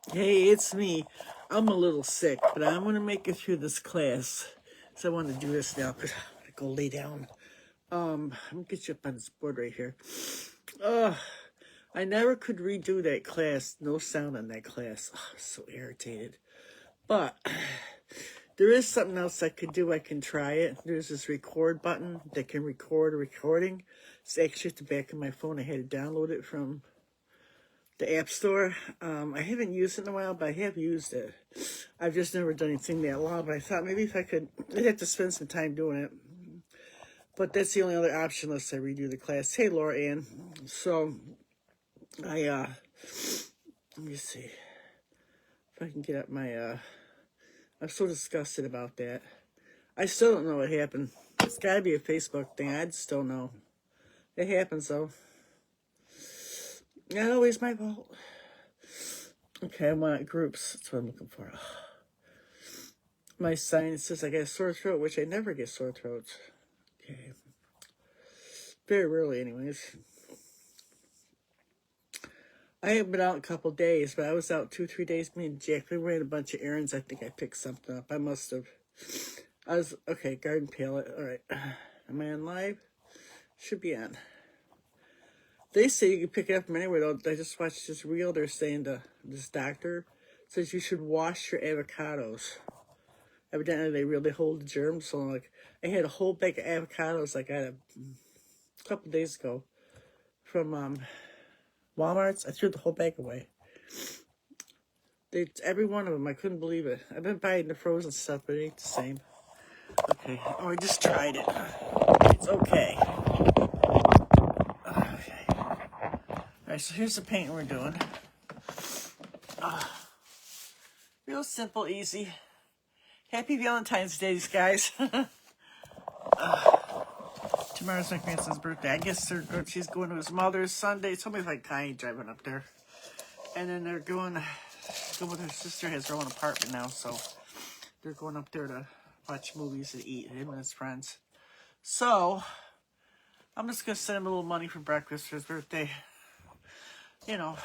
Hey, it's me. I'm a little sick, but I'm going to make it through this class. So I want to do this now because I'm going to go lay down. I'm going to get you up on this board right here. I never could redo that class. No sound on that class. I'm so irritated. But there is something else I could do. I can try it. There's this record button that can record a recording. It's actually at the back of my phone. I had to download it from the App Store. I haven't used it in a while, but I have used it. I've just never done anything that long, but I thought maybe if I could, I'd have to spend some time doing it. But that's the only other option unless I redo the class. Hey, Laura Ann. So, let me see if I can get up my, I'm so disgusted about that. I still don't know what happened. It's got to be a Facebook thing. I just don't know. It happens, though. Not always my fault. Okay, I want groups. That's what I'm looking for. My sign says I got a sore throat, which I never get sore throats. Okay. Very rarely, anyways. I haven't been out a couple days, but I was out 2-3 days. Me and Jack, we ran a bunch of errands. I think I picked something up. I must have. Okay, garden palette. All right. Am I on live? Should be on. They say you can pick it up from anywhere, though. I just watched this reel. They're saying this doctor says you should wash your avocados. Evidently, they really hold the germs. So, like, I had a whole bag of avocados I got a couple days ago from Walmart's. I threw the whole bag away. Every one of them. I couldn't believe it. I've been buying the frozen stuff, but it ain't the same. Okay. Oh, I just tried it. It's okay. Okay. All right, so here's the painting we're doing. Real simple, easy. Happy Valentine's Day, guys. Tomorrow's my grandson's birthday. I guess she's going to his mother's Sunday. Somebody's like Connie driving up there. And then they're going with her sister, has her own apartment now, so they're going up there to watch movies and eat, him and his friends. So, I'm just going to send him a little money for breakfast for his birthday. You know,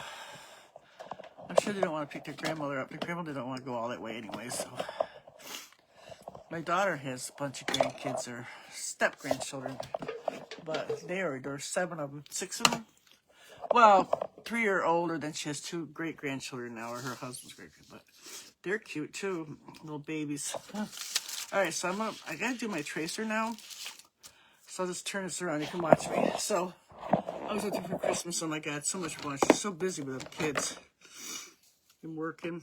I'm sure they don't want to pick their grandmother up. Their grandmother don't want to go all that way anyway, so. My daughter has a bunch of grandkids, or step-grandchildren, but there's 7 of them, 6 of them. Well, 3 are older, then she has 2 great-grandchildren now, or her husband's great-grandchildren, but they're cute, too, little babies. All right, so I got to do my tracer now, so I'll just turn this around. You can watch me. So, I was looking for Christmas. Oh, my God, so much fun. She's so busy with the kids and working.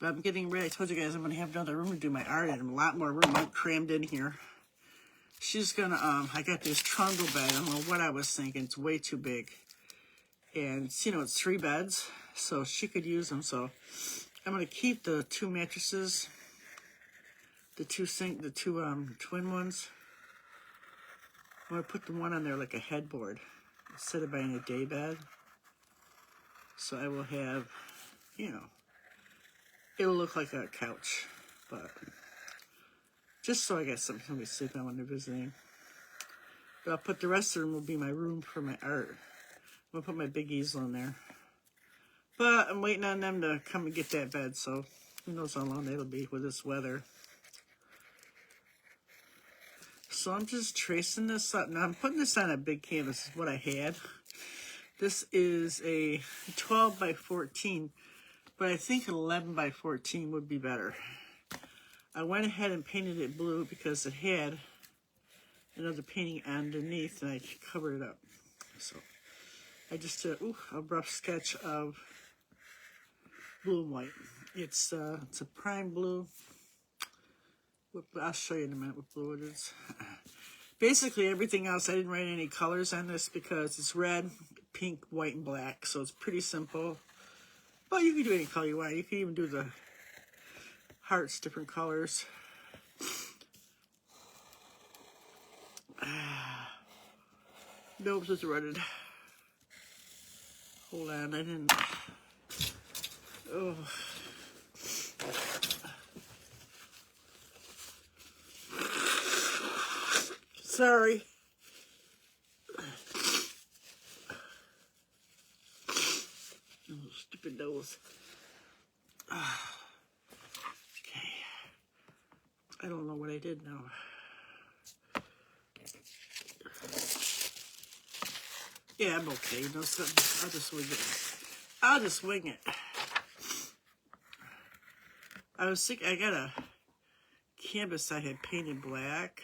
But I'm getting ready. I told you guys I'm going to have another room to do my art in. A lot more room. I'm crammed in here. She's going to, I got this trundle bed. I don't know what I was thinking. It's way too big. And, it's 3 beds. So she could use them. So I'm going to keep the 2 mattresses. The two twin ones. I'm going to put the one on there like a headboard. Instead of buying a day bed. So I will have, it'll look like a couch, but just so I got something to sleep on when they're visiting. But I'll put the rest of them will be my room for my art. I'm going to put my big easel in there. But I'm waiting on them to come and get that bed, so who knows how long that'll be with this weather. So I'm just tracing this up. Now I'm putting this on a big canvas. This is what I had. This is a 12 by 14. But I think an 11 by 14 would be better. I went ahead and painted it blue because it had another painting underneath and I covered it up. So I just did a rough sketch of blue and white. It's a prime blue. I'll show you in a minute what blue it is. Basically everything else, I didn't write any colors on this because it's red, pink, white, and black. So it's pretty simple. But you can do any color you want. You can even do the hearts, different colors. Nose is running. Hold on, I didn't. Oh. Sorry. Oh, stupid nose. Okay. I don't know what I did now. Yeah, I'm okay. No, I'll just wing it. I'll just wing it. I was sick. I got a canvas I had painted black.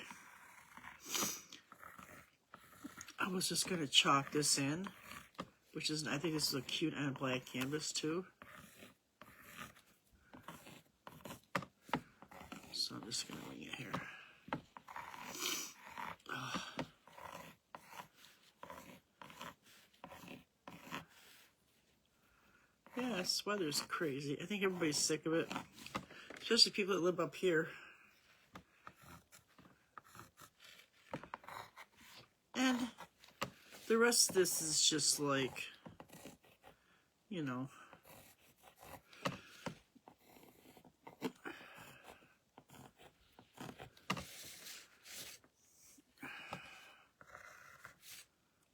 I was just gonna chalk this in, which is, I think this is a cute on black canvas too. So I'm just gonna wing it here. Yeah, this weather's crazy. I think everybody's sick of it, especially people that live up here. And the rest of this is just like, you know,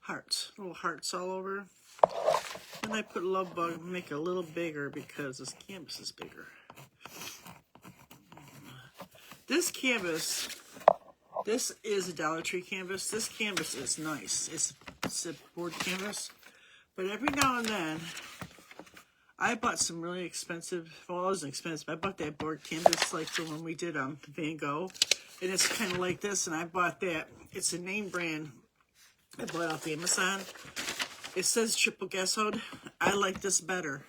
hearts, little hearts all over. And I put Love Bug, make it a little bigger because this canvas is bigger. This canvas, this is a Dollar Tree canvas. This canvas is nice. It's a board canvas. But every now and then, I bought some really expensive, well, it wasn't expensive. I bought that board canvas like the one we did on Van Gogh. And it's kind of like this, and I bought that. It's a name brand I bought off Amazon. It says triple gesso. I like this better.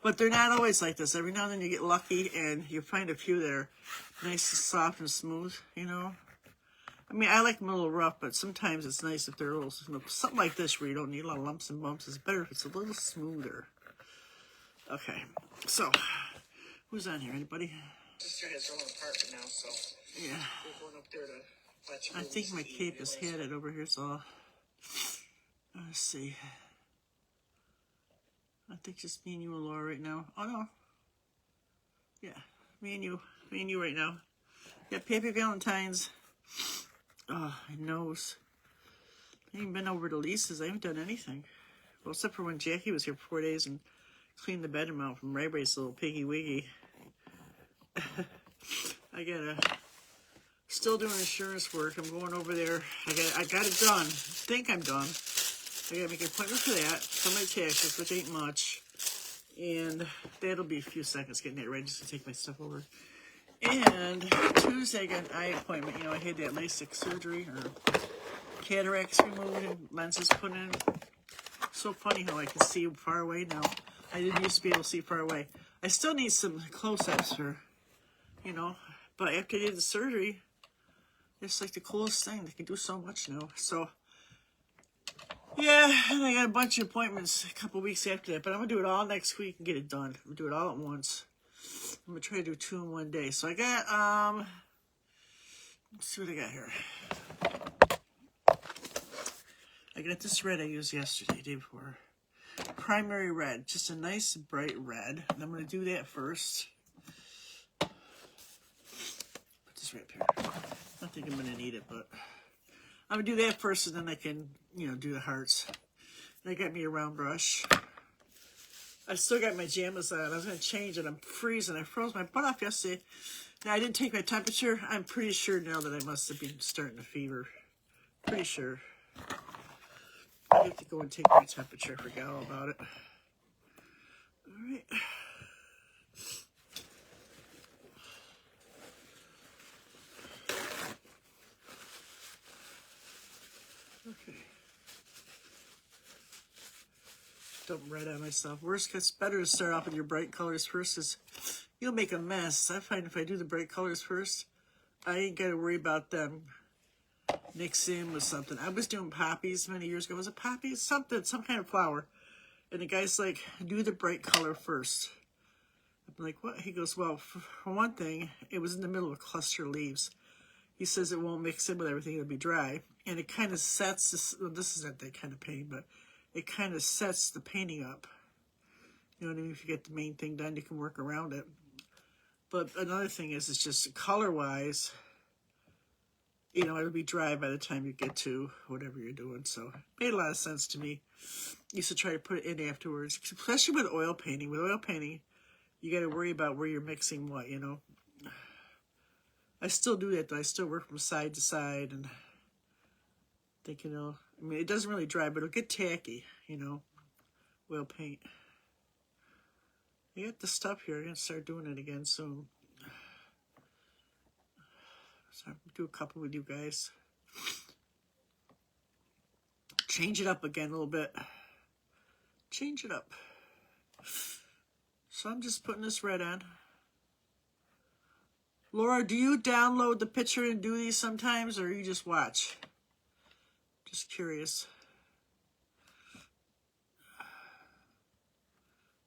But they're not always like this. Every now and then you get lucky and you find a few that are nice and soft and smooth, you know. I mean, I like them a little rough, but sometimes it's nice if they're a little smooth. Something like this where you don't need a lot of lumps and bumps is better if it's a little smoother. Okay, so, who's on here? Anybody? Sister has her own apartment now, so yeah. We're going up there to watch movies. I think my cape is headed over here, so let's see. I think just me and you and Laura right now. Oh no. Yeah, me and you right now. Yeah, Happy Valentine's. Oh, my nose. I haven't been over to Lisa's. I haven't done anything. Well, except for when Jackie was here for 4 days and cleaned the bedroom out from Ray Ray's little piggy wiggy. I gotta, still doing insurance work. I'm going over there. I got it done. I think I'm done. I gotta make an appointment for that, for my taxes, which ain't much. And that'll be a few seconds getting that ready just to take my stuff over. And Tuesday I got an eye appointment. You know, I had that LASIK surgery, or cataracts removed and lenses put in. So funny how I can see far away now. I didn't used to be able to see far away. I still need some close-ups for, you know, but after I did the surgery, it's like the coolest thing. They can do so much now. So, yeah, and I got a bunch of appointments a couple weeks after that, but I'm going to do it all next week and get it done. I'm going to do it all at once. I'm going to try to do 2 in one day. So I got, let's see what I got here. I got this red I used yesterday, day before. Primary red, just a nice bright red. And I'm going to do that first. Put this right up here. I don't think I'm going to need it, but I'm going to do that first, and then I can, you know, do the hearts. And I got me a round brush. I still got my pajamas on. I was going to change it. I'm freezing. I froze my butt off yesterday. Now, I didn't take my temperature. I'm pretty sure now that I must have been starting to fever. Pretty sure. I have to go and take my temperature. I forgot all about it. All right. Okay. Don't red on myself. Worst, it's better to start off with your bright colors first, because you'll make a mess. I find if I do the bright colors first, I ain't got to worry about them mix in with something. I was doing poppies many years ago. Was it poppies? Something, some kind of flower. And the guy's like, do the bright color first. I'm like, what? He goes, well, for one thing, it was in the middle of a cluster of leaves. He says it won't mix in with everything. It'll be dry. And it kind of sets this, well, this isn't that kind of painting, but it kind of sets the painting up. You know what I mean? If you get the main thing done, you can work around it. But another thing is, it's just color-wise, you know, it'll be dry by the time you get to whatever you're doing. So it made a lot of sense to me. Used to try to put it in afterwards, especially with oil painting. With oil painting, you got to worry about where you're mixing what, you know. I still do that, though. I still work from side to side and think, you know, I mean, it doesn't really dry, but it'll get tacky, you know, oil paint. I got the stuff here. I'm going to start doing it again soon. So I'll do a couple with you guys. Change it up again a little bit. Change it up. So I'm just putting this red on. Laura, do you download the picture and do these sometimes, or you just watch? Just curious.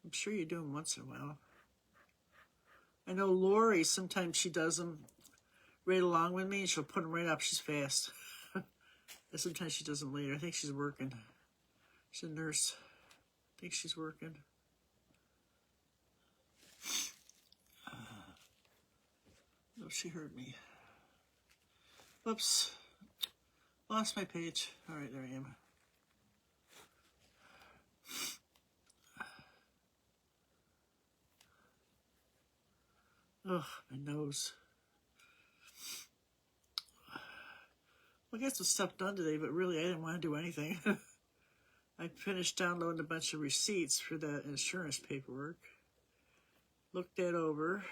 I'm sure you do them once in a while. I know Lori, sometimes she does them right along with me, and she'll put them right up. She's fast. And sometimes she does them later. I think she's working. She's a nurse. I think she's working. No, she heard me. Whoops. Lost my page. All right, there I am. Ugh, my nose. Well, I got some stuff done today, but really I didn't want to do anything. I finished downloading a bunch of receipts for the insurance paperwork. Looked that over.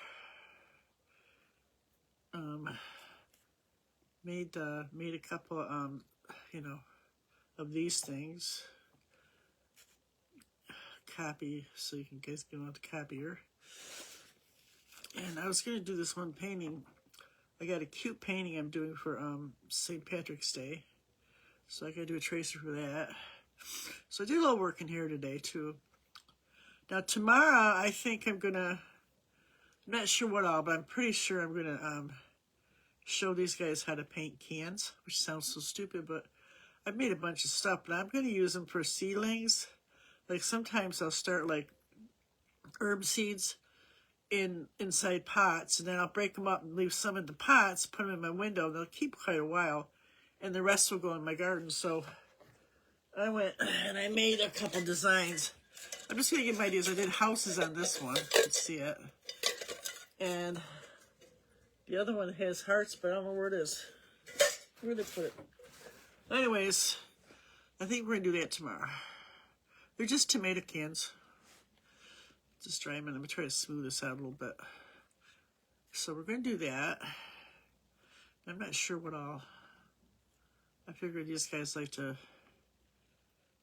Made a couple you know, of these things. Copy, so you can guys get on the copier. And I was gonna do this one painting. I got a cute painting I'm doing for St. Patrick's Day. So I gotta do a tracer for that. So I did a little work in here today too. Now tomorrow I think I'm not sure what all, but I'm pretty sure I'm gonna show these guys how to paint cans, which sounds so stupid, but I've made a bunch of stuff, but I'm gonna use them for seedlings. Like sometimes I'll start like herb seeds inside pots, and then I'll break them up and leave some in the pots, put them in my window, and they'll keep quite a while, and the rest will go in my garden. So I went and I made a couple designs. I'm just gonna give my ideas. I did houses on this one. Let's see it. And the other one has hearts, but I don't know where it is. Where did I put it? Anyways, I think we're gonna do that tomorrow. They're just tomato cans. Just dry them, and I'm gonna try to smooth this out a little bit. So we're gonna do that. I'm not sure what all. I figured these guys like to.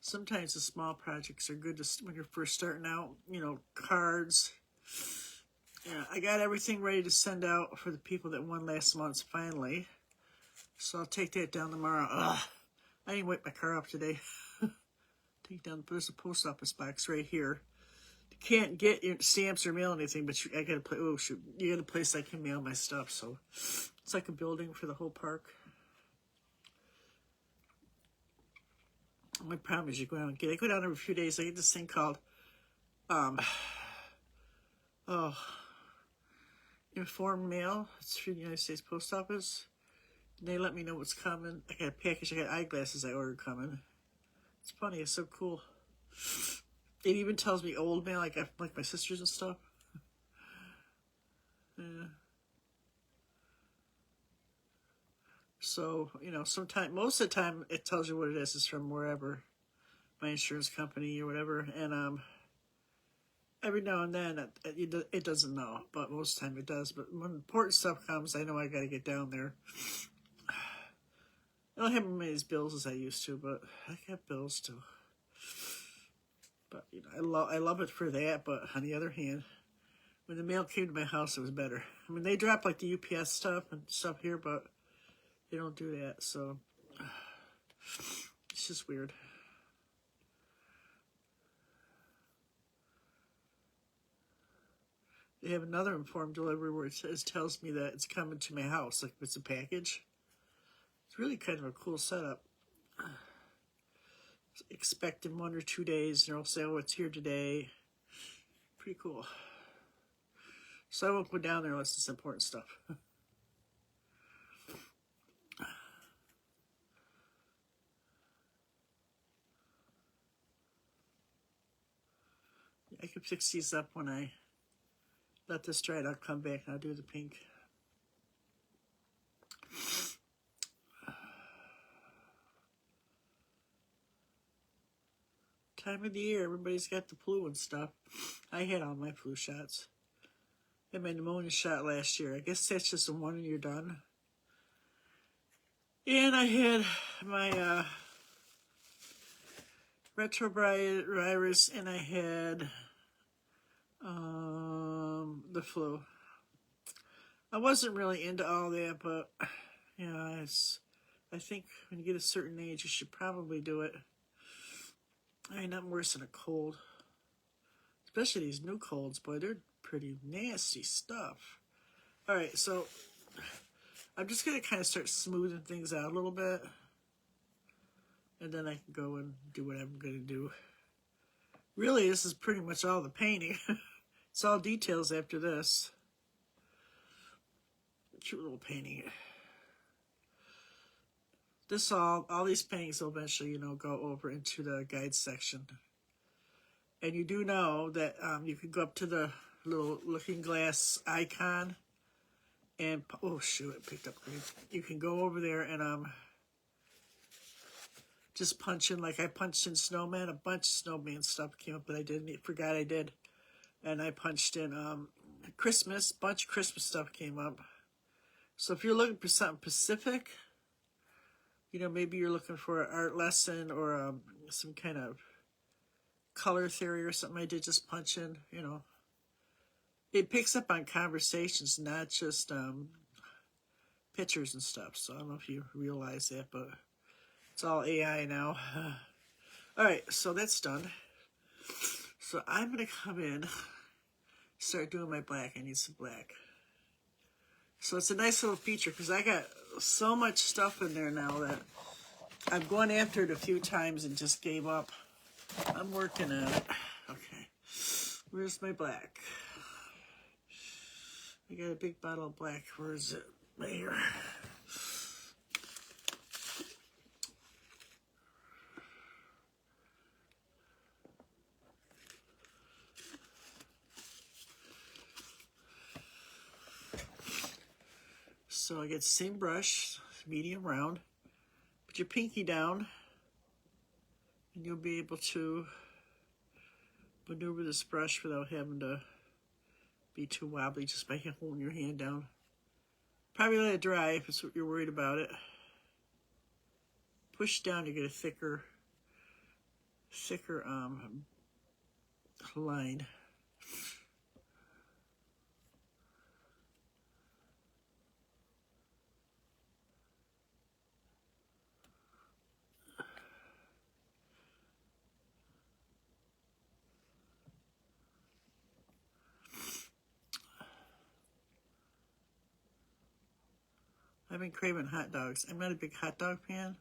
Sometimes the small projects are good to when you're first starting out. You know, cards. Yeah, I got everything ready to send out for the people that won last month finally. So I'll take that down tomorrow. Ugh, I didn't wipe my car up today. Take down. There's a post office box right here. Can't get your stamps or mail anything, but I got a place. Oh shoot, you got a place I can mail my stuff. So it's like a building for the whole park. My problem is you go down and get. I go down every few days. I get this thing called informed mail. It's from the United States Post Office. And they let me know what's coming. I got a package. I got eyeglasses I ordered coming. It's funny. It's so cool. It even tells me old mail, like my sisters and stuff. Yeah. So, you know, most of the time, it tells you what it is. It's from wherever, my insurance company or whatever. And every now and then, it doesn't know, but most of the time it does. But when important stuff comes, I know I got to get down there. I don't have as many bills as I used to, but I got bills too. But you know, I love it for that. But on the other hand, when the mail came to my house, it was better. I mean, they drop like the UPS stuff and stuff here, but they don't do that. So it's just weird. They have another informed delivery where it tells me that it's coming to my house, like if it's a package. It's really kind of a cool setup. Expect in 1 or 2 days, and they'll say, oh, it's here today. Pretty cool. So I won't go down there unless it's important stuff. I can fix these up when I let this dry. I'll come back and I'll do the pink. Time of the year, everybody's got the flu and stuff. I had all my flu shots. I had my pneumonia shot last year. I guess that's just the one and you're done. And I had my retrovirus, and I had the flu. I wasn't really into all that, but yeah, I think when you get a certain age, you should probably do it. I mean, nothing worse than a cold. Especially these new colds, boy, they're pretty nasty stuff. Alright, so I'm just going to kind of start smoothing things out a little bit. And then I can go and do what I'm going to do. Really, this is pretty much all the painting. It's all details after this. Cute little painting. All these paintings will eventually, go over into the guide section. And you do know that you can go up to the little looking glass icon and, oh shoot, it picked up green. You can go over there and just punch in, like I punched in snowman. A bunch of snowman stuff came up that I forgot I did. And I punched in Christmas, bunch of Christmas stuff came up. So if you're looking for something specific, maybe you're looking for an art lesson or some kind of color theory or something I did, just punch in, It picks up on conversations, not just pictures and stuff. So I don't know if you realize that, but it's all AI now. All right, so that's done. So I'm going to come in, start doing my black. I need some black. So it's a nice little feature because I got so much stuff in there now that I've gone after it a few times and just gave up. I'm working on it. Okay, where's my black? I got a big bottle of black. Where is it? Right here. So I get the same brush, medium round. Put your pinky down, and you'll be able to maneuver this brush without having to be too wobbly just by holding your hand down. Probably let it dry if it's what you're worried about it. Push down to get a thicker line. I've been craving hot dogs. I'm not a big hot dog fan.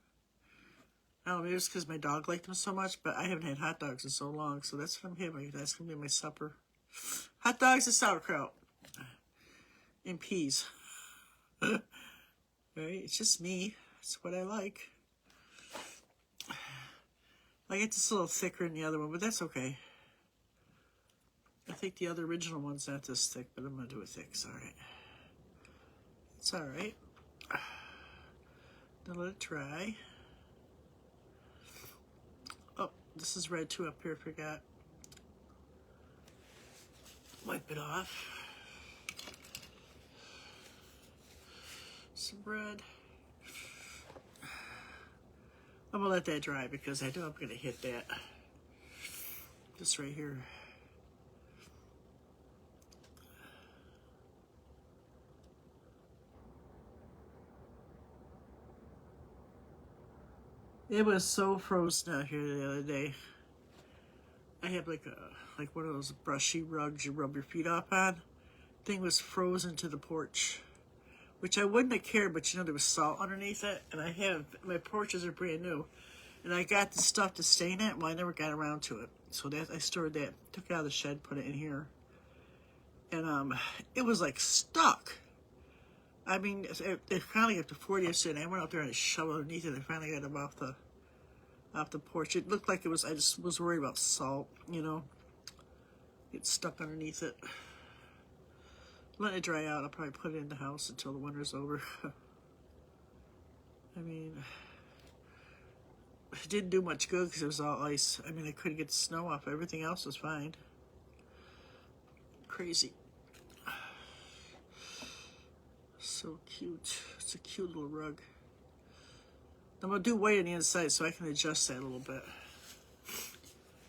I don't know, maybe it's because my dog liked them so much, but I haven't had hot dogs in so long, so that's what I'm having. That's going to be my supper. Hot dogs and sauerkraut. And peas. Right? It's just me. It's what I like. I get this a little thicker than the other one, but that's okay. I think the other original one's not this thick, but I'm going to do it thick. It's all right. It's all right. Now let it dry. Oh, this is red too up here, forgot. Wipe it off. Some red. I'm gonna let that dry because I know I'm gonna hit that. This right here. It was so frozen out here the other day. I had like one of those brushy rugs you rub your feet off on. Thing was frozen to the porch, which I wouldn't have cared, but there was salt underneath it, and my porches are brand new, and I got the stuff to stain it. Well, I never got around to it, so I stored that, took it out of the shed, put it in here, and it was like stuck. I mean, it finally got to 40 yesterday, and I went out there and I shoved underneath it. I finally got them off the porch. It looked like it was, I just was worried about salt, Get stuck underneath it. Let it dry out. I'll probably put it in the house until the winter's over. I mean, it didn't do much good because it was all ice. I mean, I couldn't get the snow off. Everything else was fine. Crazy. So cute. It's a cute little rug. I'm going to do white on the inside so I can adjust that a little bit.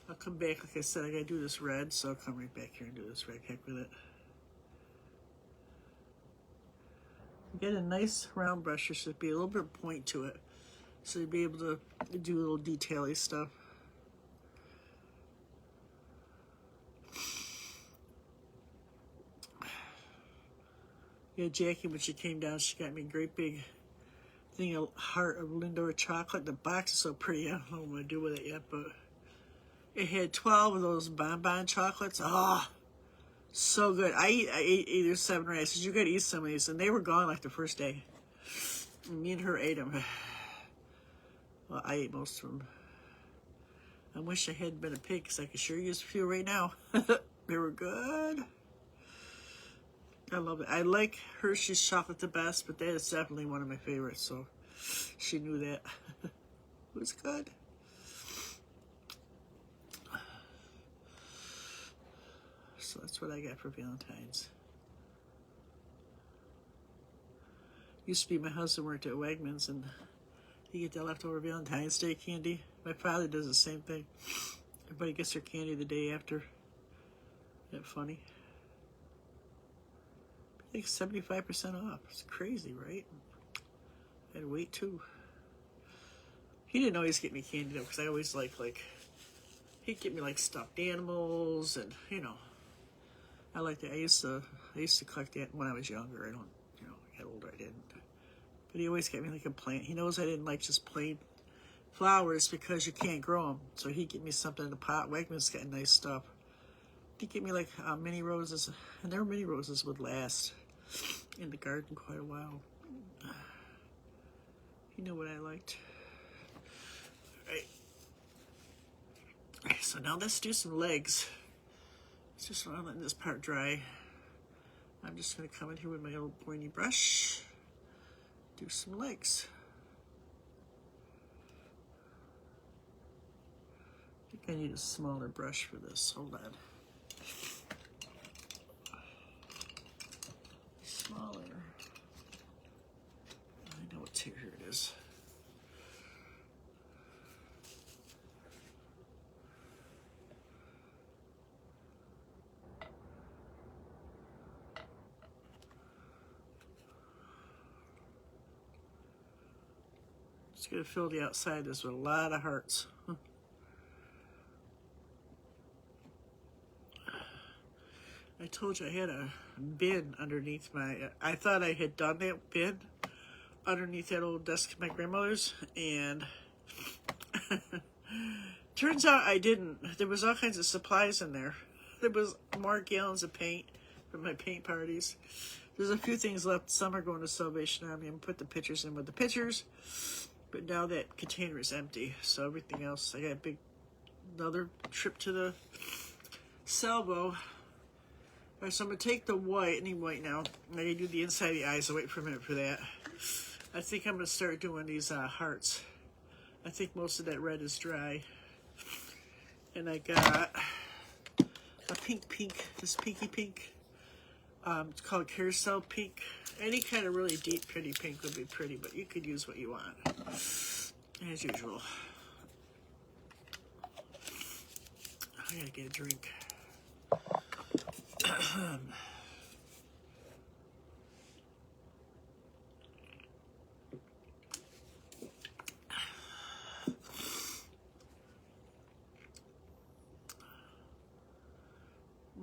I'll come back, like I said, I got to do this red, so I'll come right back here and do this red. Heck with it. Get a nice round brush. There should be a little bit of point to it, so you'll be able to do little detail-y stuff. Yeah, Jackie, when she came down, she got me a great big thing, a heart of Lindor chocolate. The box is so pretty. I don't know what I'm going to do with it yet, but it had 12 of those bonbon chocolates. Oh, so good. I ate either 7 or 8. I said, you got to eat some of these. And they were gone like the first day. And me and her ate them. Well, I ate most of them. I wish I hadn't been a pig because I could sure use a few right now. They were good. I love it. I like Hershey's chocolate the best, but that is definitely one of my favorites. So she knew that. It was good. So that's what I got for Valentine's. Used to be my husband worked at Wegmans and he get that leftover Valentine's Day candy. My father does the same thing. Everybody gets their candy the day after. Isn't that funny? I think 75% off. It's crazy, right? I had to wait too. He didn't always get me candy though, because I always like he'd get me like stuffed animals and I liked it. I used to collect that when I was younger. I don't, I got older I didn't. But he always got me like a plant. He knows I didn't like just plain flowers because you can't grow them. So he'd get me something in a pot. Wegmans got nice stuff. He'd get me like mini roses, and their mini roses would last in the garden quite a while. He knew what I liked. All right, so now let's do some legs. It's just not letting this part dry. I'm just going to come in here with my old pointy brush, do some legs. I think I need a smaller brush for this. Hold on. Smaller. I know what's here. Here it is. Just going to fill the outside of this with a lot of hearts. I told you I had a bin underneath my, I thought I had done that bin underneath that old desk of my grandmother's, and turns out I didn't. There was all kinds of supplies in there. There was more gallons of paint from my paint parties. There's a few things left. Some are going to Salvation Army. I'm going to put the pictures in with the pictures, but now that container is empty, so everything else, I got another trip to the salvo. All right, so I'm going to take the white, any white now. I'm going to do the inside of the eyes. I'll wait for a minute for that. I think I'm going to start doing these hearts. I think most of that red is dry. And I got a pink, this pinky pink. It's called Carousel Pink. Any kind of really deep, pretty pink would be pretty, but you could use what you want, as usual. I gotta get a drink.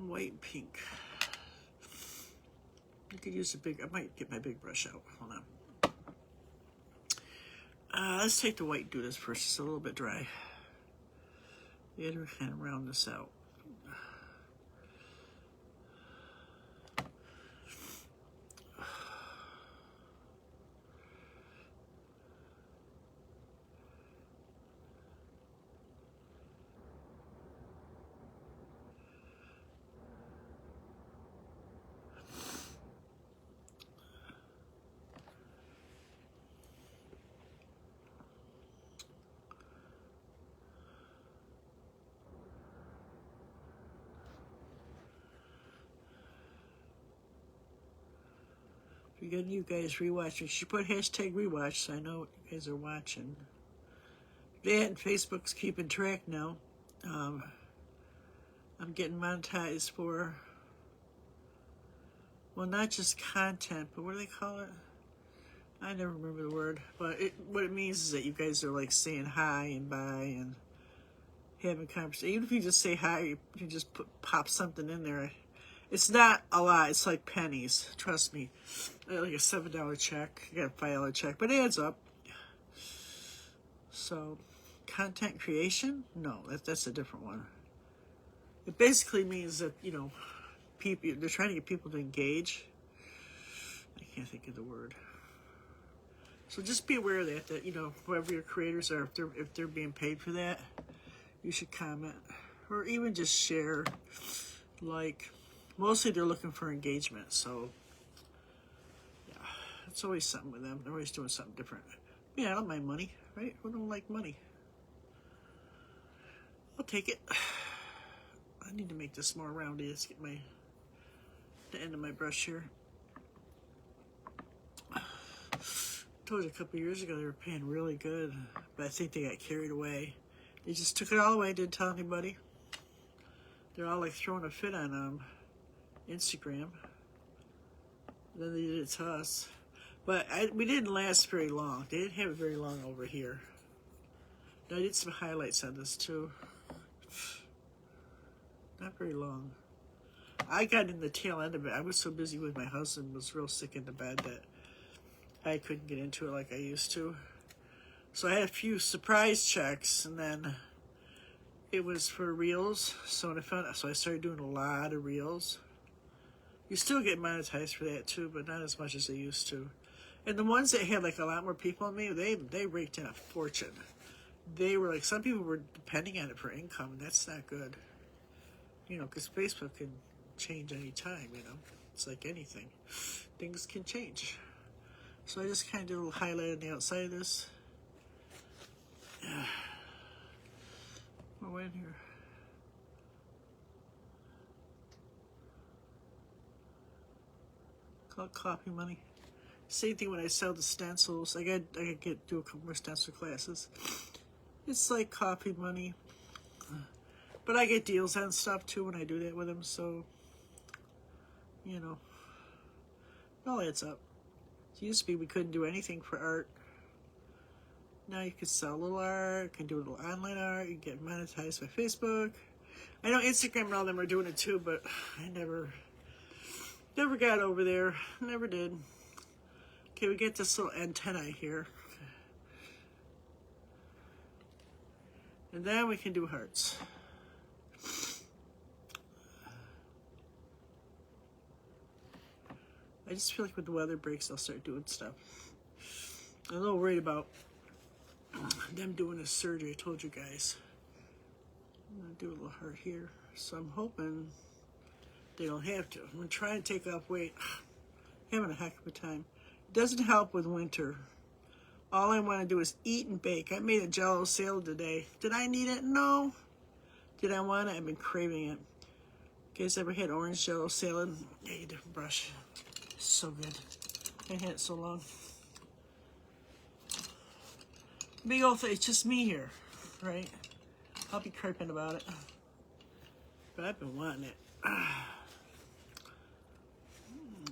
White and pink. You could use a big, I might get my big brush out. Hold on. Let's take the white and do this first. It's a little bit dry. Yeah, to kind of round this out. Again, you guys rewatch. You should put hashtag rewatch so I know what you guys are watching. That and Facebook's keeping track now. I'm getting monetized for, well, not just content, but what do they call it? I never remember the word. But what it means is that you guys are like saying hi and bye and having conversation. Even if you just say hi, you just pop something in there. It's not a lot. It's like pennies. Trust me. Like a $7 check. You got a $5 check, but it adds up. So, content creation? No, that's a different one. It basically means that, you know, people, they're trying to get people to engage. I can't think of the word. So just be aware of that, you know, whoever your creators are, if they're being paid for that, you should comment. Or even just share. Like, mostly they're looking for engagement, so yeah, it's always something with them. They're always doing something different. Yeah, I don't mind money, right? Who don't like money? I'll take it. I need to make this more roundy. Let's get the end of my brush here. I told you a couple years ago they were paying really good, but I think they got carried away. They just took it all away, didn't tell anybody. They're all like throwing a fit on Instagram. Then they did it to us. But we didn't last very long. They didn't have it very long over here. I did some highlights on this too. Not very long. I got in the tail end of it. I was so busy with my husband, was real sick in the bed that I couldn't get into it like I used to. So I had a few surprise checks, and then it was for reels. So I started doing a lot of reels. You still get monetized for that too, but not as much as they used to. And the ones that had like a lot more people on me, they raked in a fortune. They were like, some people were depending on it for income, and that's not good. You know, because Facebook can change any time, you know. It's like anything. Things can change. So I just kind of did a little highlight on the outside of this. What went in here? Called copy money. Same thing when I sell the stencils. I got do a couple more stencil classes. It's like copy money. But I get deals on stuff too when I do that with them, so, you know, it all adds up. It used to be we couldn't do anything for art. Now you can sell a little art, you can do a little online art, you can get monetized by Facebook. I know Instagram and all them are doing it too, but I never got over there. Never did. Okay, we get this little antennae here. And then we can do hearts. I just feel like when the weather breaks, I'll start doing stuff. I'm a little worried about them doing a surgery. I told you guys. I'm going to do a little heart here. So I'm hoping they don't have to. I'm going to try and take off weight. Having a heck of a time. It doesn't help with winter. All I want to do is eat and bake. I made a Jell-O salad today. Did I need it? No. Did I want it? I've been craving it. You guys ever had orange Jell-O salad? Yeah, a different brush. So good. I had it so long. Big old thing. It's just me here, right? I'll be criping about it. But I've been wanting it.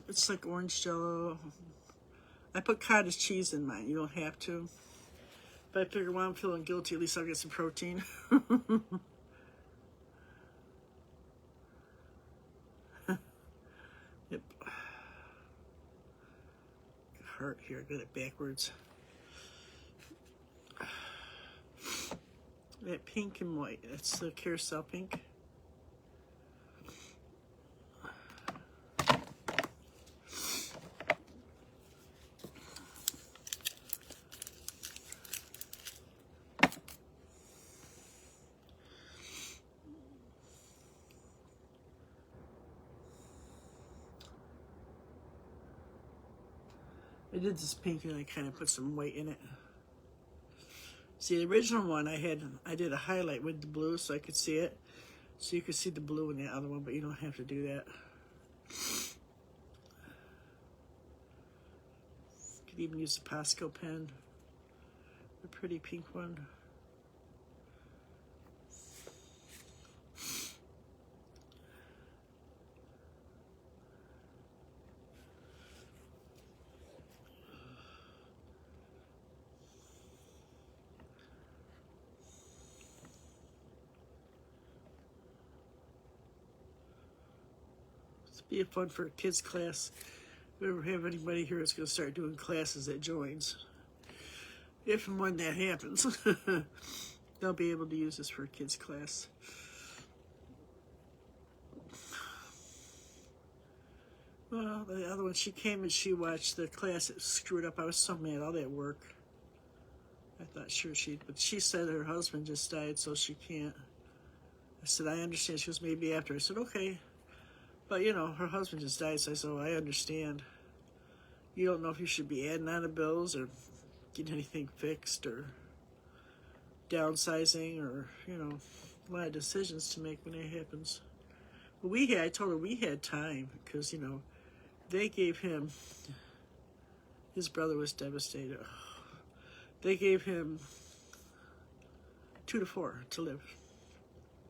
It's like orange Jell-O. I put cottage cheese in mine. You don't have to. But I figure while I'm feeling guilty, at least I'll get some protein. Yep. Heart here. I got it backwards. That pink and white. That's the carousel pink. I did this pink and I kind of put some white in it. See, the original one I did a highlight with the blue so I could see it. So you could see the blue in the other one, but you don't have to do that. could even use a Pasco pen, a pretty pink one. Be fun for a kids class. If we ever have anybody here that's going to start doing classes that joins, if and when that happens, they'll be able to use this for a kids class. Well, the other one, she came and she watched the class. It screwed up. I was so mad. All that work. I thought sure but she said her husband just died, so she can't. I said, I understand. She goes, maybe after. I said, okay. But, you know, her husband just died, so I said, oh, I understand. You don't know if you should be adding on to bills or getting anything fixed or downsizing or, you know, a lot of decisions to make when it happens. But I told her we had time because, you know, they gave him, his brother was devastated. They gave him 2 to 4 to live.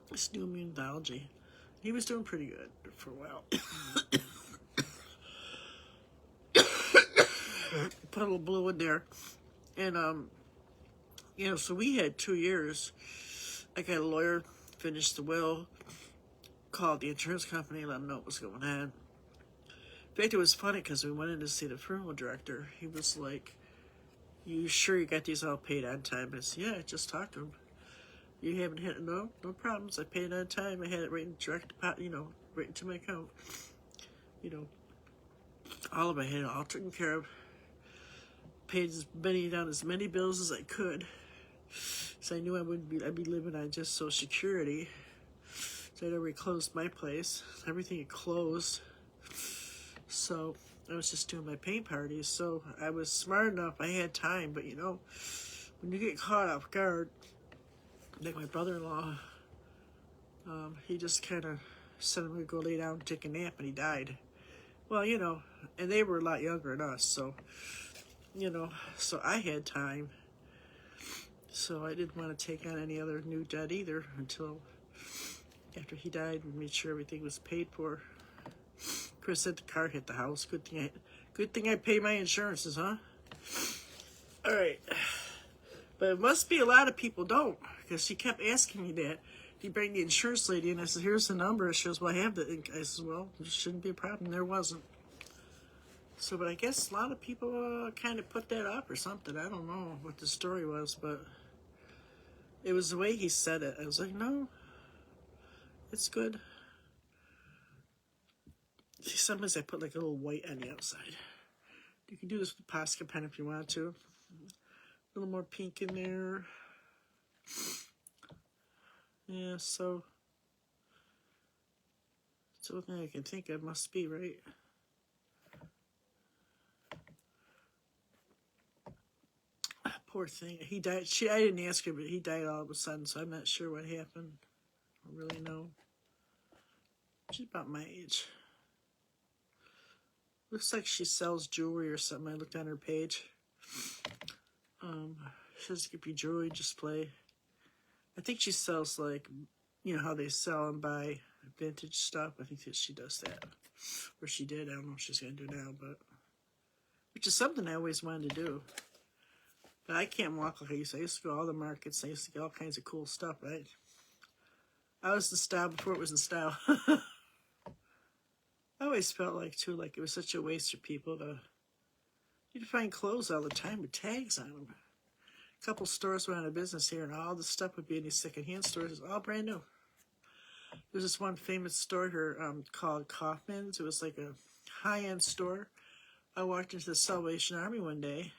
This new immunology. He was doing pretty good for a while. Put a little blue in there. And, you know, so we had 2 years. I got a lawyer, finished the will, called the insurance company, let them know what was going on. In fact, it was funny because we went in to see the funeral director. He was like, you sure you got these all paid on time? I said, yeah, I just talked to him. You haven't hit no problems. I paid on time. I had it right in direct deposit, you know, right into my account. You know, all of it, I had it all taken care of. Paid as many bills as I could. So I knew I'd be living on just Social Security. So I'd already closed my place. Everything had closed. So I was just doing my paint parties. So I was smart enough. I had time. But, you know, when you get caught off guard, like my brother-in-law, he just kind of said I'm going to go lay down and take a nap, and he died. Well, you know, and they were a lot younger than us, so, you know, so I had time. So I didn't want to take on any other new debt either until after he died. We made sure everything was paid for. Chris said the car hit the house. Good thing I pay my insurances, huh? All right. But it must be a lot of people don't, because she kept asking me that. You bring the insurance lady in. I said, here's the number. She goes, well, I have the. I said, well, there shouldn't be a problem. There wasn't. So, but I guess a lot of people kind of put that up or something. I don't know what the story was, but it was the way he said it. I was like, no, it's good. See, sometimes I put like a little white on the outside. You can do this with the Posca pen if you want to. A little more pink in there. Yeah, so it's the only thing I can think of. Must be, right? Poor thing. He died. I didn't ask her, but he died all of a sudden, so I'm not sure what happened. I don't really know. She's about my age. Looks like she sells jewelry or something. I looked on her page. She doesn't give you jewelry display. I think she sells, like, you know how they sell and buy vintage stuff. I think that she does that. Or she did. I don't know if she's going to do now, but which is something I always wanted to do. But I can't walk like I used to. I used to go to all the markets. I used to get all kinds of cool stuff, right? I was the style before it was the style. I always felt like, too, like it was such a waste for people to... You'd find clothes all the time with tags on them. A couple stores went out of business here, and all the stuff would be in these secondhand stores. It's all brand new. There's this one famous store here called Kaufman's. It was like a high-end store. I walked into the Salvation Army one day,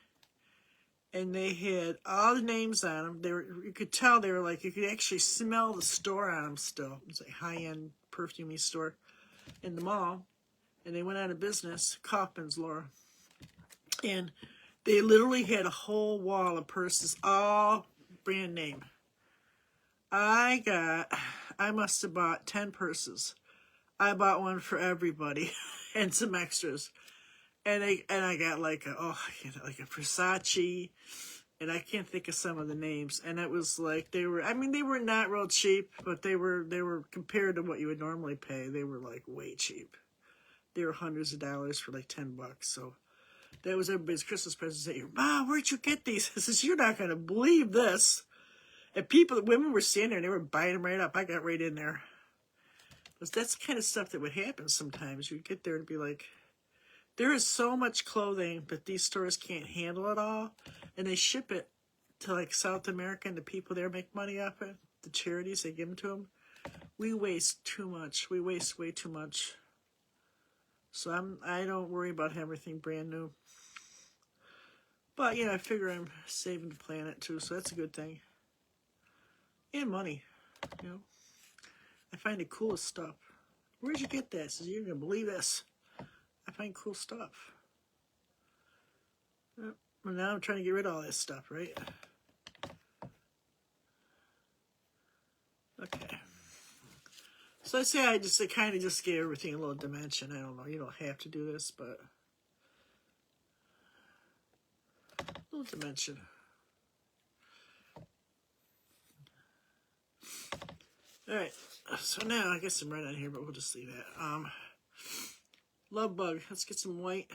and they had all the names on them. You could tell they were like, you could actually smell the store on them still. It was a high-end perfumey store in the mall, and they went out of business. Kaufman's, Laura. And they literally had a whole wall of purses, all brand name. I must have bought 10 purses. I bought one for everybody and some extras. And I got like a like a Versace, and I can't think of some of the names. And it was like they were not real cheap, but they were compared to what you would normally pay. They were like way cheap. They were hundreds of dollars for like $10. So that was everybody's Christmas present that year. Mom, where'd you get these? I says, you're not gonna believe this. And women were standing there and they were buying them right up. I got right in there. But that's the kind of stuff that would happen sometimes. You'd get there and be like, there is so much clothing, but these stores can't handle it all. And they ship it to like South America, and the people there make money off it. The charities, they give them to them. We waste too much. We waste way too much. So I don't worry about everything brand new. But, you know, I figure I'm saving the planet too, so that's a good thing. And money, you know. I find the coolest stuff. Where'd you get this? You're going to believe this. I find cool stuff. Well, now I'm trying to get rid of all this stuff, right? Okay. So I say I kind of just gave everything a little dimension. I don't know. You don't have to do this, but a little dimension. All right. So now I guess I'm right on here, but we'll just leave that. Love bug. Let's get some white.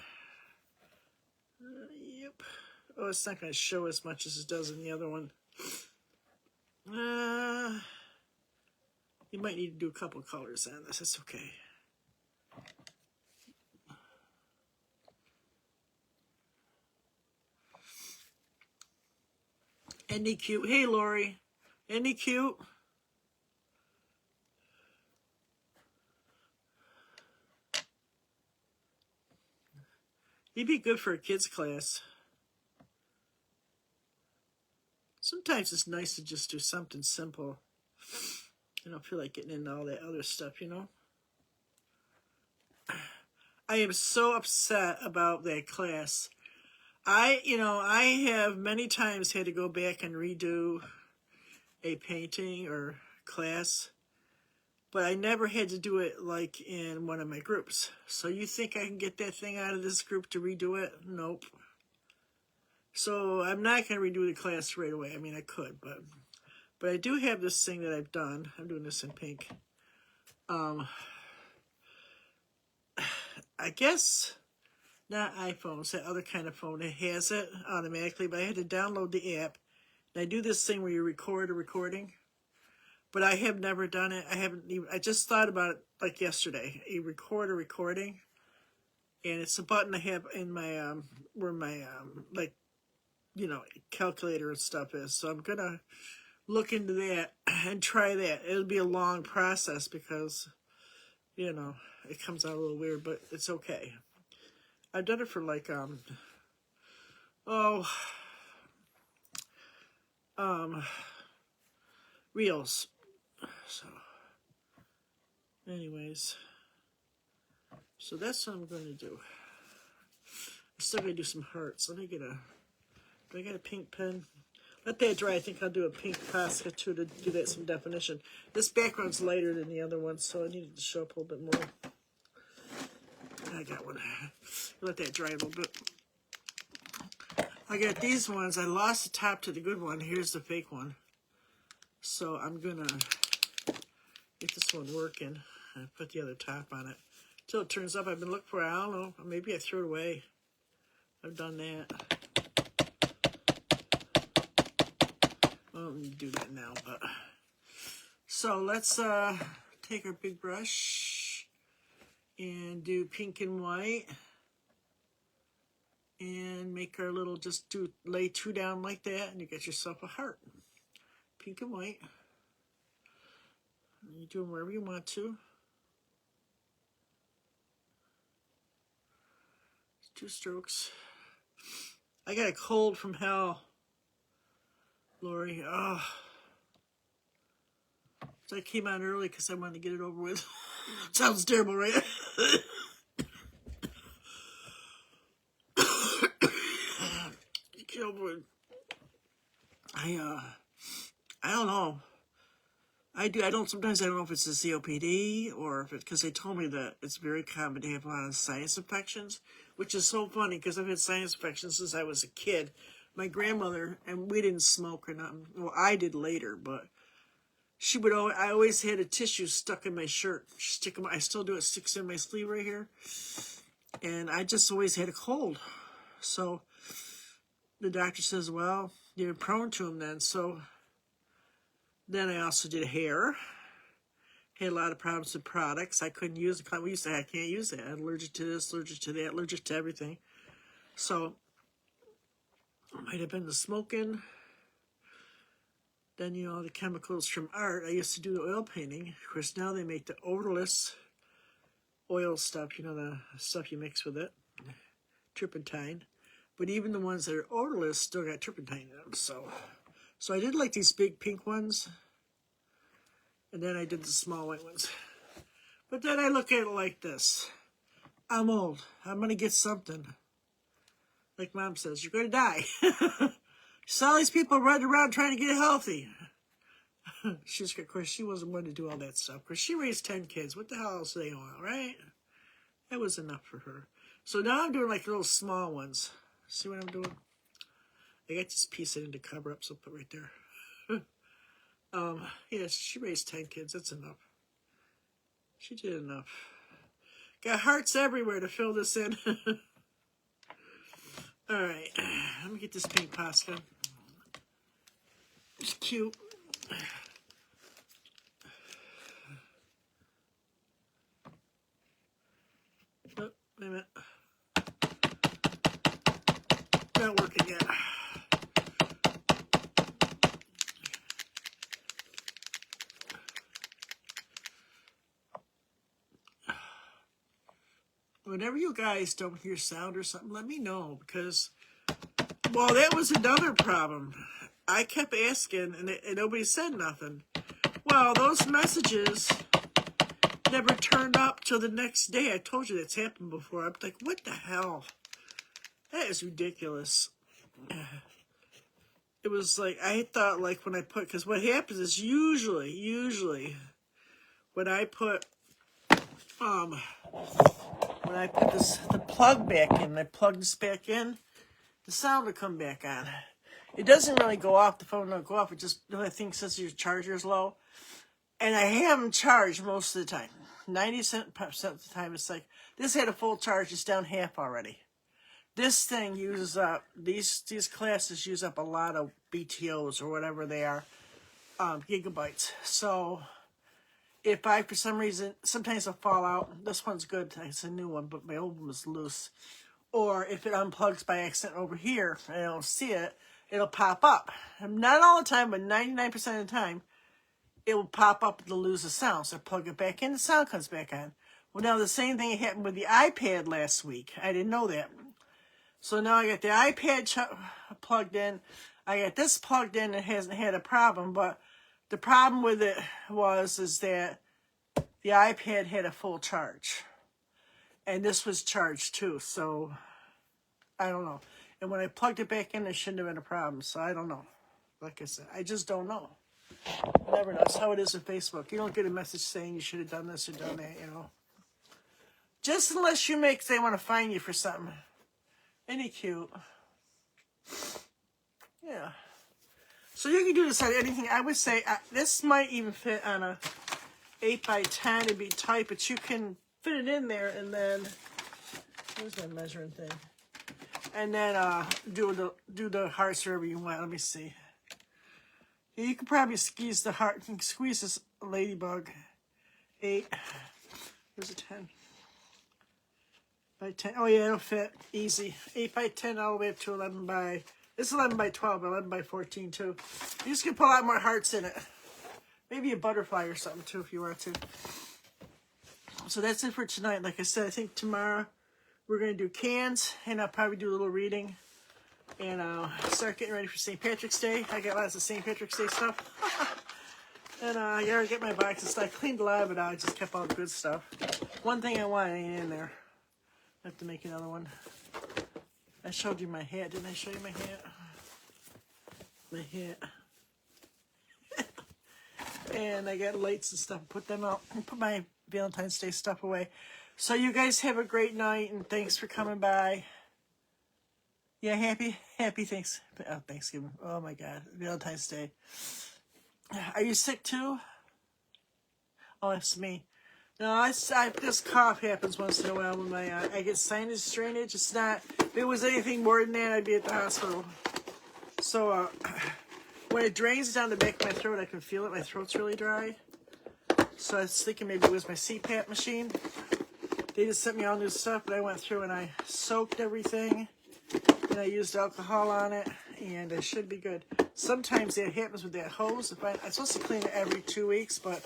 Yep. Oh, it's not going to show as much as it does in the other one. You might need to do a couple of colors on this. That's okay. Any cute? Hey, Lori. Any cute? He'd be good for a kids class. Sometimes it's nice to just do something simple. I don't feel like getting into all that other stuff, you know? I am so upset about that class. I have many times had to go back and redo a painting or class, but I never had to do it like in one of my groups. So you think I can get that thing out of this group to redo it? Nope. So I'm not going to redo the class right away. I mean, I could, but I do have this thing that I've done. I'm doing this in pink. I guess not iPhones, that other kind of phone. It has it automatically, but I had to download the app. And I do this thing where you record a recording, but I have never done it. I just thought about it like yesterday. You record a recording, and it's a button I have in my where my like, you know, calculator and stuff is. So I'm gonna look into that and try that. It'll be a long process because, you know, it comes out a little weird, but it's okay. I've done it for like reels. So anyways, so that's what I'm going to do. I'm still going to do some hearts. Let me get do I got a pink pen? Let that dry. I think I'll do a pink Posca too to do that some definition. This background's lighter than the other one, so I needed to show up a little bit more. I got one. Let that dry a little bit. I got these ones. I lost the top to the good one. Here's the fake one. So I'm going to get this one working and put the other top on it. Until it turns up. I've been looking for it. I don't know. Maybe I threw it away. I've done that. I don't need to do that now, but... So let's take our big brush and do pink and white. And make our little, lay two down like that, and you get yourself a heart. Pink and white. And you do them wherever you want to. 2 strokes. I got a cold from hell, Lori. Oh. So I came out early because I wanted to get it over with. Sounds terrible, right? I don't know. I do. Sometimes I don't know if it's a COPD or if because they told me that it's very common to have a lot of sinus infections, which is so funny because I've had sinus infections since I was a kid. My grandmother, and we didn't smoke or nothing. Well, I did later, but she would always, I always had a tissue stuck in my shirt. I still do it, sticks in my sleeve right here. And I just always had a cold. So the doctor says, well, you're prone to them then. So then I also did hair. Had a lot of problems with products. I couldn't use it. We used to say, I can't use it. I'm allergic to this, allergic to that, allergic to everything. So it might have been the smoking. Then, you know, the chemicals from art. I used to do the oil painting. Of course, now they make the odorless oil stuff, you know, the stuff you mix with it, turpentine. But even the ones that are odorless still got turpentine in them. So I did like these big pink ones. And then I did the small white ones. But then I look at it like this. I'm old. I'm going to get something. Like Mom says, you're going to die. So all these people running around trying to get healthy. Of course, she wasn't one to do all that stuff. Because she raised 10 kids. What the hell else do they want, right? That was enough for her. So now I'm doing like little small ones. See what I'm doing? I got this piece I need to cover up, so I'll put right there. Yeah, she raised 10 kids. That's enough. She did enough. Got hearts everywhere to fill this in. All right, let me get this pink pasta. It's cute. Oh, wait a minute. Not working yet. Whenever you guys don't hear sound or something, let me know, because, well, that was another problem. I kept asking, and nobody said nothing. Well, those messages never turned up till the next day. I told you that's happened before. I'm like, what the hell? That is ridiculous. It was like, I thought, like, when I put, because what happens is usually, when I put the plug back in, I plug this back in, the sound will come back on. It doesn't really go off, the phone don't go off, it just, I think, says your charger's low. And I have them charged most of the time. 90% of the time, it's like, this had a full charge, it's down half already. This thing uses up, these classes use up a lot of BTOs or whatever they are, gigabytes. So if I, for some reason, sometimes it'll fall out. This one's good, it's a new one, but my old one was loose. Or if it unplugs by accident over here and I don't see it, it'll pop up. Not all the time, but 99% of the time, it will pop up and it'll lose the sound. So I plug it back in, the sound comes back on. Well, now the same thing happened with the iPad last week. I didn't know that. So now I got the iPad plugged in. I got this plugged in. It hasn't had a problem, but the problem with it is that the iPad had a full charge. And this was charged too, so I don't know. And when I plugged it back in, there shouldn't have been a problem, so I don't know. Like I said, I just don't know. You never know. That's how it is with Facebook. You don't get a message saying you should have done this or done that, you know. Just unless they want to fine you for something. Ain't he cute? Yeah. So you can do this on anything. I would say this might even fit on a 8x10. It'd be tight, but you can fit it in there and then, where's my measuring thing? And then do the hearts wherever you want. Let me see. Yeah, you could probably squeeze the heart. You can squeeze this ladybug. 8. There's a 10. By 10. Oh yeah, it'll fit easy. 8x10 all the way up to 11 by. This is 11 by 12, 11 by 14 too. You just can put a lot more hearts in it. Maybe a butterfly or something too if you want to. So that's it for tonight. Like I said, I think tomorrow we're gonna do cans, and I'll probably do a little reading, and start getting ready for St. Patrick's Day. I got lots of St. Patrick's Day stuff. And I gotta get my boxes. I cleaned a lot of it out. I just kept all the good stuff. One thing I want ain't in there. I have to make another one. I showed you my hat. Didn't I show you my hat? My hat. and I got lights and stuff. Put them out and put my Valentine's Day stuff away. So you guys have a great night, and thanks for coming by. Yeah, happy Thanksgiving. Oh my God, Valentine's Day. Are you sick too? Oh, it's me. No, this cough happens once in a while when I get sinus drainage. It's not. If it was anything more than that, I'd be at the hospital. So when it drains down the back of my throat, I can feel it. My throat's really dry. So I was thinking maybe it was my CPAP machine. They just sent me all new stuff, but I went through and I soaked everything, and I used alcohol on it, and it should be good. Sometimes that happens with that hose. I'm supposed to clean it every 2 weeks, but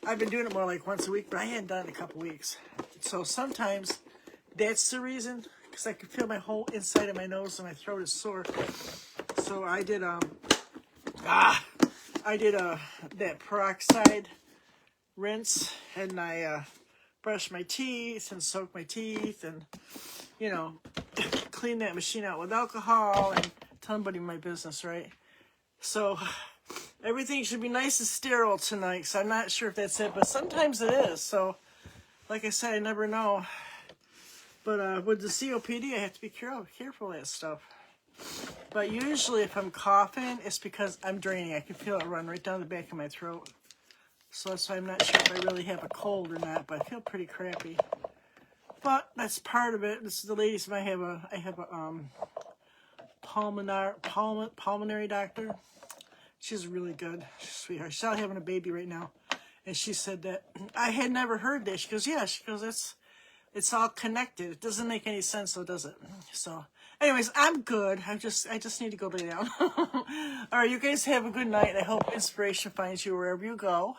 I've been doing it more like once a week, but I hadn't done it in a couple weeks. So sometimes that's the reason, because I can feel my whole inside of my nose and my throat is sore. So I did that peroxide rinse, and I brushed my teeth and soaked my teeth, and clean that machine out with alcohol, and tell nobody my business, right? So everything should be nice and sterile tonight, so I'm not sure if that's it, but sometimes it is. So like I said, I never know. But with the COPD, I have to be careful of that stuff. But usually if I'm coughing, it's because I'm draining. I can feel it run right down the back of my throat. So that's why I'm not sure if I really have a cold or not, but I feel pretty crappy. But that's part of it. This is the ladies. I have a pulmonary doctor. She's really good. She's a sweetheart. She's out having a baby right now. And she said that I had never heard that. She goes, yeah. She goes, it's all connected. It doesn't make any sense, though, does it? So, anyways, I'm good. I just need to go lay down. All right, you guys have a good night. I hope inspiration finds you wherever you go.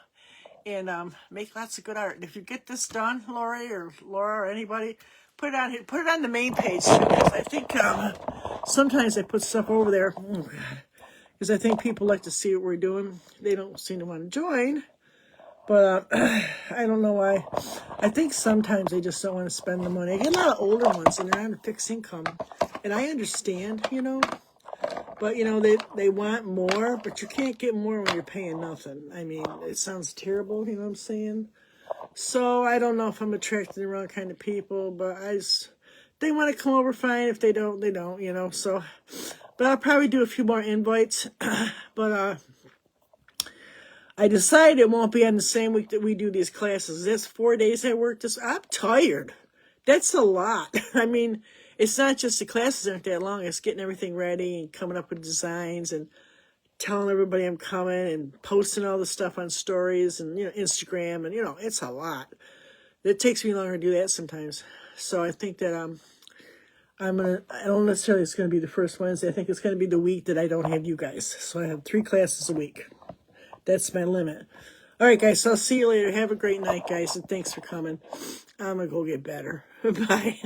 And make lots of good art. And if you get this done, Lori or Laura or anybody, put it on here. Put it on the main page too, because I think sometimes I put stuff over there. Oh God, because I think people like to see what we're doing. They don't seem to want to join, but I don't know why. I think sometimes they just don't want to spend the money. I get a lot of older ones, and they're on a fixed income, and I understand, But, they want more, but you can't get more when you're paying nothing. I mean, it sounds terrible, you know what I'm saying? So, I don't know if I'm attracting the wrong kind of people, but they want to come over, fine. If they don't, they don't, So, but I'll probably do a few more invites. But, I decided it won't be on the same week that we do these classes. That's 4 days I work this. I'm tired. That's a lot. I mean, it's not just the classes aren't that long. It's getting everything ready and coming up with designs and telling everybody I'm coming and posting all the stuff on stories and, Instagram. And, it's a lot. It takes me longer to do that sometimes. So I think that I don't necessarily it's going to be the first Wednesday. I think it's going to be the week that I don't have you guys. So I have 3 classes a week. That's my limit. All right, guys. So I'll see you later. Have a great night, guys. And thanks for coming. I'm going to go get better. Bye.